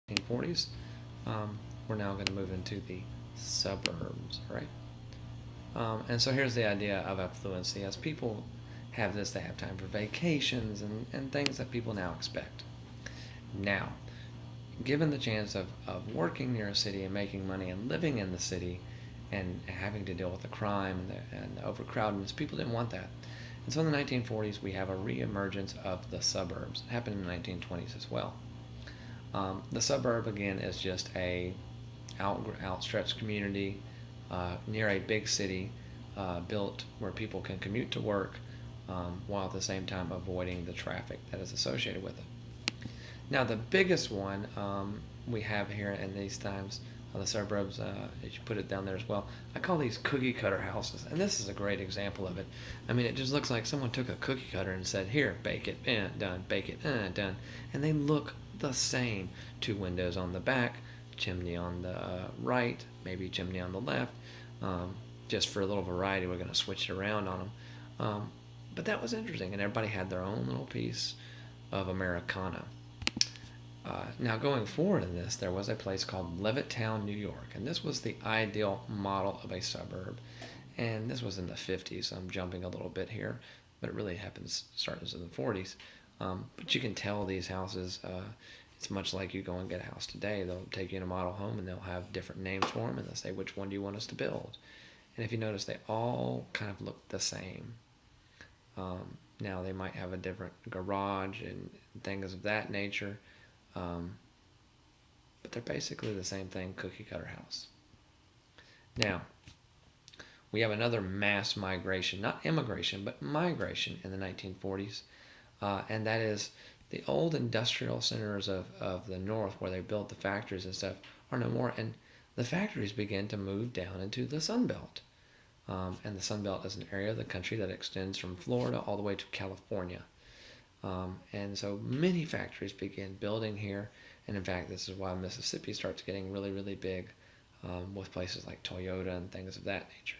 1940s. We're now going to move into the suburbs, right? And so here's the idea of affluency. As people have this, they have time for vacations and things that people now expect. Now, given the chance of working near a city and making money and living in the city and having to deal with the crime and the overcrowdedness, people didn't want that. And so in the 1940s, we have a re-emergence of the suburbs. It happened in the 1920s as well. The suburb, again, is just a outstretched community near a big city built where people can commute to work while at the same time avoiding the traffic that is associated with it. Now, the biggest one we have here in these times, the suburbs, as you put it down there as well, I call these cookie cutter houses. And this is a great example of it. I mean, it just looks like someone took a cookie cutter and said, here, bake it, done, bake it, done. And they look the same. Two windows on the back, chimney on the right, maybe chimney on the left. Just for a little variety, we're going to switch it around on them. But that was interesting, and everybody had their own little piece of Americana. Now, going forward in this, there was a place called Levittown, New York, and this was the ideal model of a suburb. And this was in the 50s. So I'm jumping a little bit here, but it really happens starting in the 40s. But you can tell these houses, it's much like you go and get a house today. They'll take you in a model home and they'll have different names for them, and they'll say, which one do you want us to build? And if you notice, they all kind of look the same. Now, they might have a different garage and things of that nature. But they're basically the same thing, cookie cutter house. Now, we have another mass migration, not immigration, but migration in the 1940s, and that is the old industrial centers of the North where they built the factories and stuff are no more, and the factories begin to move down into the Sun Belt. And the Sun Belt is an area of the country that extends from Florida all the way to California. And so many factories begin building here. And in fact, this is why Mississippi starts getting really, really big with places like Toyota and things of that nature.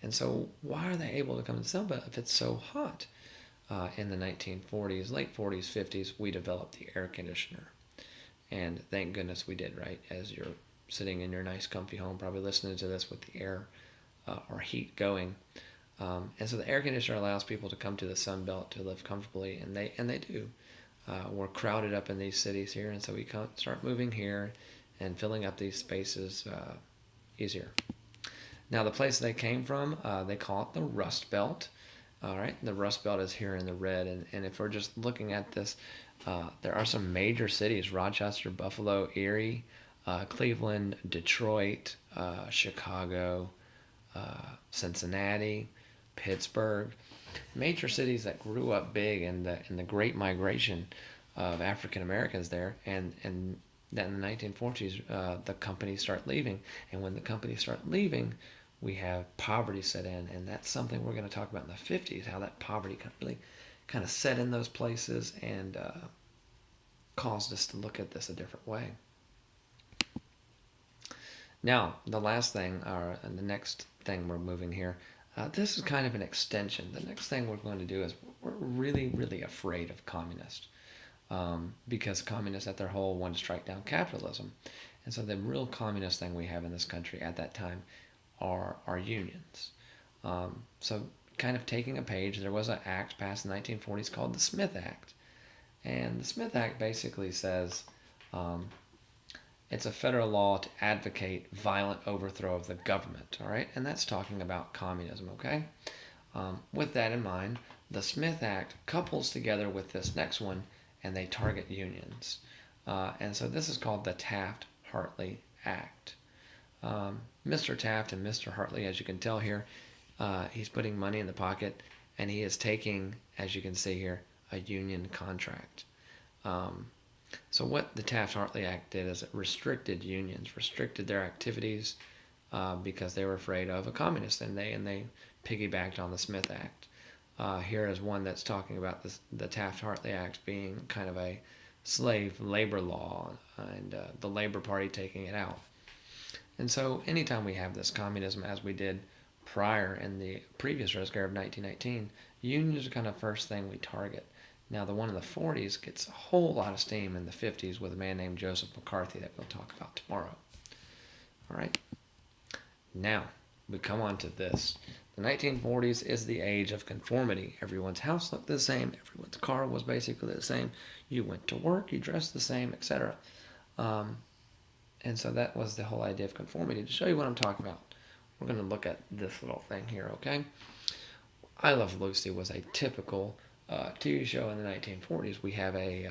And so why are they able to come to the Sun Belt if it's so hot? In the 1940s, late 40s, 50s, we developed the air conditioner. And thank goodness we did, right? As you're sitting in your nice comfy home, probably listening to this with the air or heat going. And so the air conditioner allows people to come to the Sun Belt to live comfortably, and they do. We're crowded up in these cities here, and so we start moving here and filling up these spaces easier. Now, the place they came from, they call it the Rust Belt. All right, the Rust Belt is here in the red, and if we're just looking at this, there are some major cities: Rochester, Buffalo, Erie, Cleveland, Detroit, Chicago, Cincinnati, Pittsburgh, major cities that grew up big in the Great Migration of African Americans there, and then in the 1940s, the companies start leaving, and when the companies start leaving, we have poverty set in, and that's something we're going to talk about in the 50s, how that poverty really kind of set in those places and caused us to look at this a different way. Now, the last thing, or the next thing we're moving here, this is kind of an extension. The next thing we're going to do is we're really, really afraid of communists because communists at their whole want to strike down capitalism. And so the real communist thing we have in this country at that time are unions. So kind of taking a page, there was an act passed in the 1940s called the Smith Act. And the Smith Act basically says it's a federal law to advocate violent overthrow of the government, all right? And that's talking about communism, okay? With that in mind, the Smith Act couples together with this next one, and they target unions. And so this is called the Taft-Hartley Act. Mr. Taft and Mr. Hartley, as you can tell here, he's putting money in the pocket, and he is taking, as you can see here, a union contract. So what the Taft-Hartley Act did is it restricted unions, restricted their activities because they were afraid of a communist, and they piggybacked on the Smith Act. Here is one that's talking about the Taft-Hartley Act being kind of a slave labor law and the Labor Party taking it out. And so anytime we have this communism, as we did prior in the previous Red Scare of 1919, unions are kind of first thing we target. Now, the one in the 40s gets a whole lot of steam in the 50s with a man named Joseph McCarthy that we'll talk about tomorrow. All right. Now, we come on to this. The 1940s is the age of conformity. Everyone's house looked the same. Everyone's car was basically the same. You went to work, you dressed the same, etc. And so that was the whole idea of conformity. To show you what I'm talking about, we're going to look at this little thing here, okay? I Love Lucy was a typical TV show in the 1940s. We have a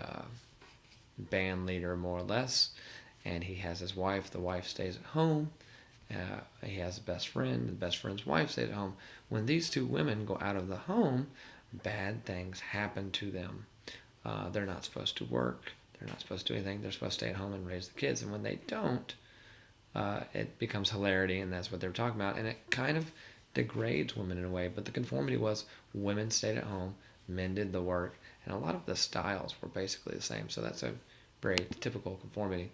band leader, more or less, and he has his wife. The wife stays at home. He has a best friend. The best friend's wife stays at home. When these two women go out of the home, bad things happen to them. They're not supposed to work. They're not supposed to do anything. They're supposed to stay at home and raise the kids. And when they don't, it becomes hilarity, and that's what they're talking about. And it kind of degrades women in a way. But the conformity was women stayed at home, men did the work, and a lot of the styles were basically the same. So that's a very typical conformity.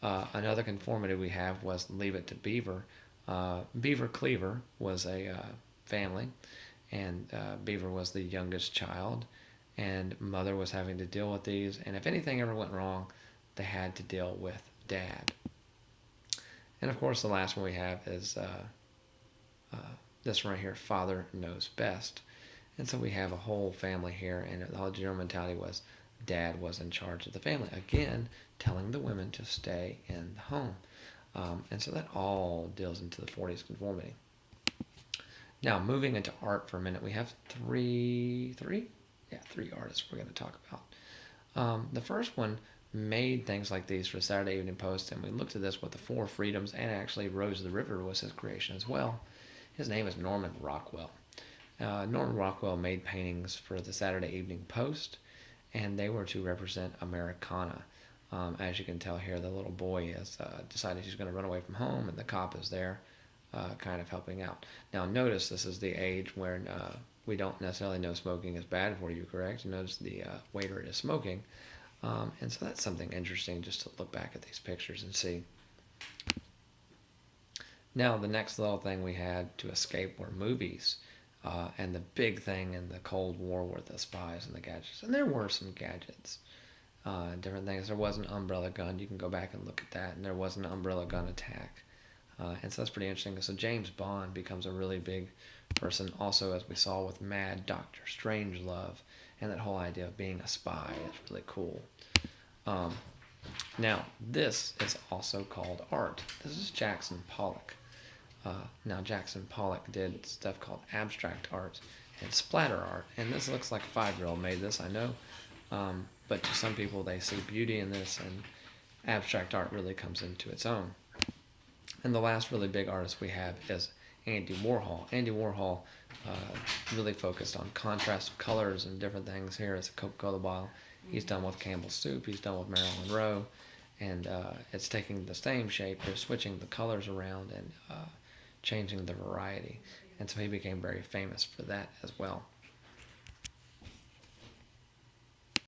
Another conformity we have was Leave It to Beaver. Beaver Cleaver was a family, and Beaver was the youngest child, and mother was having to deal with these, and if anything ever went wrong, they had to deal with dad. And of course, the last one we have is this one right here, Father Knows Best. And so we have a whole family here, and the whole general mentality was dad was in charge of the family. Again, telling the women to stay in the home. And so that all deals into the 40s conformity. Now, moving into art for a minute, we have three artists we're going to talk about. The first one made things like these for Saturday Evening Post, and we looked at this with the Four Freedoms, and actually Rose of the River was his creation as well. His name is Norman Rockwell. Norman Rockwell made paintings for the Saturday Evening Post, and they were to represent Americana. As you can tell here, the little boy has decided he's going to run away from home, and the cop is there kind of helping out. Now notice this is the age when we don't necessarily know smoking is bad for you, correct? Notice the waiter is smoking. And so that's something interesting just to look back at these pictures and see. Now the next little thing we had to escape were movies. And the big thing in the Cold War were the spies and the gadgets. And there were some gadgets, different things. There was an umbrella gun. You can go back and look at that. And there was an umbrella gun attack. And so that's pretty interesting. So James Bond becomes a really big person. Also, as we saw with Mad Dr. Strangelove, and that whole idea of being a spy is really cool. Now, this is also called art. This is Jackson Pollock. Now, Jackson Pollock did stuff called abstract art and splatter art, and this looks like a 5-year-old made this, I know, but to some people they see beauty in this, and abstract art really comes into its own. And the last really big artist we have is Andy Warhol. Andy Warhol really focused on contrast of colors and different things. Here is a Coca-Cola bottle. He's done with Campbell's Soup. He's done with Marilyn Monroe, and it's taking the same shape. They're switching the colors around and changing the variety. And so he became very famous for that as well.